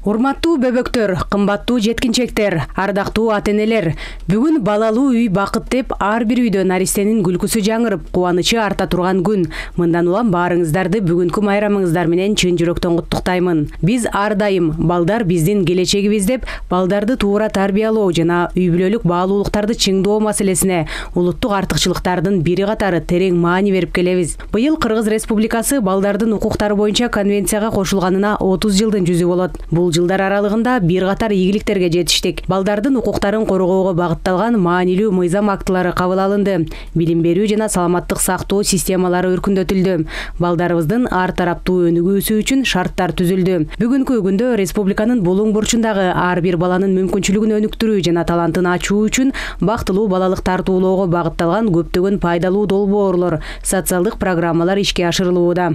Урматтуу бөбөктөр, кымбаттуу жеткинчектер, ардактуу ата-энелер. Бүгүн балалуу үй бакыт деп ар бир үйдө наристенин күлкүсү жаңырып, кубанычы арта турган күн. Мындан улам баарыңыздарды бүгүнкү майрамыңыздар менен чын жүрөктөн куттуктаймын. Биз ар дайым балдар биздин келечегибиз деп, балдарды туура тарбиялоо жана үй бүлөлүк баалуулуктарды чыңдоо маселесине улуттук артыкчылыктардын бири катары терең маани берип келебиз. Быйыл Кыргыз Республикасы балдардын укуктары боюнча конвенцияга кошулганына 30 жылдын жүзү болот. Бул жылдар аралыгында бир катар ийгиликтерге жетиштик. Балдардын укуктарын коргоого багытталган маанилүү мыйзам актылары кабыл алынды. Билим берүү жана саламаттык сактоо системалары өркүндөтүлдү. Балдарыбыздын ар тараптуу өнүгүүсү үчүн шарттар түзүлдү. Бүгүнкү күндө республиканын булуң бурчундагы ар бир баланын мүмкүнчүлүгүн өнүктүрүү жана талантын ачуу үчүн бактылуу балалык тартуулоого багытталган көптөгөн пайдалуу долбоорлор, социалдык программалар ишке ашырылууда.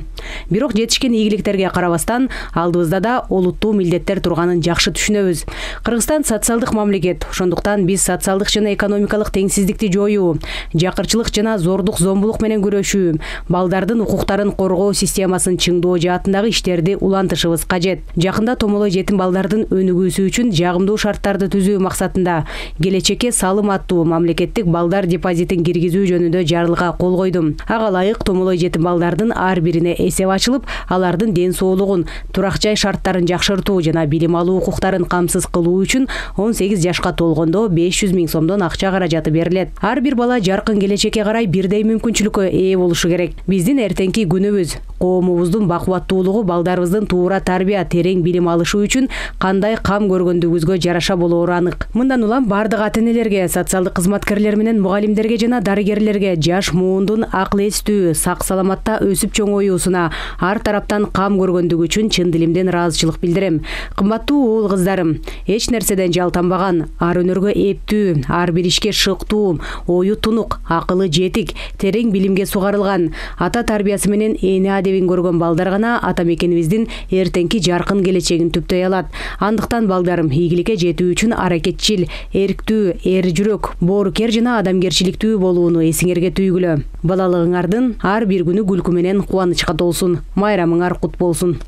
Бирок жетишкен ийгиликтерге карабастан, алдыбызда да олуттуу милдеттер турганын жакшы түшүнөбүз. Кыргызстан социалдык мамлекет, ошондуктан биз социалдык жана экономикалык теңсиздикти жоюу, жакырчылык жана зордук зомбулук менен күрөшүү, балдардын укуктарын коргоо системасын чыңдоо жаатындагы иштерди улантышыбыз кажет. Жакында томолой жетим балдардын өнүгүүсү үчүн жагымдуу шарттарды түзүү максатында келечекке салым аттуу мамлекеттик балдар депозитин киргизүү жөнүндө жарлыкка кол койдум. Ага ылайык томолой жетим балдардын ар бирине эсеп ачылып, алардын ден соолугун, турак жай шарттарын жакшыртуу жана билим алуу укуктарын камсыз кылуу үчүн 18 жашка толгондо 500 000 сомдон акча каражаты берилет. Ар бир бала жаркын келечекке карай бирдей мүмкүнчүлүккө ээ болушу керек. Биздин эртеңки күнүбүз, коомубуздун бакубаттуулугу балдарыбыздын туура тарбия, терең билим алышы үчүн кандай кам көргөндүгүбүзгө жараша болоору анык. Мындан улам бардык ата-энелерге, социалдык кызматкерлер менен мугалимдерге жана дарыгерлерге жаш муундун акыл эстүү, сак саламатта өсүп чоңоюусуна ар тараптан кам көргөндүгү үчүн чын дилимден ыраазычылык билдирем. Кымбаттуу уул кыздарым, эч нерседен жалтанбаган, ар өнөргө эптүү, ар бир ишке шыктуу, ою тунук, акылы жетик, терең билимге сугарылган, ата тарбиясы менен эне адебин көргөн балдар гана ата мекенибиздин эртеңки жаркын келечегин түптөй алат. Андыктан балдарым, ийгиликке жетүү үчүн аракетчил, эрктүү, эр жүрөк, боорукер жана адамгерчиликтүү болууну эсиңерге түйгүлө. Балалыгыңардын ар бир күнү күлкү менен кубанычка толсун. Майрамыңар кут болсун.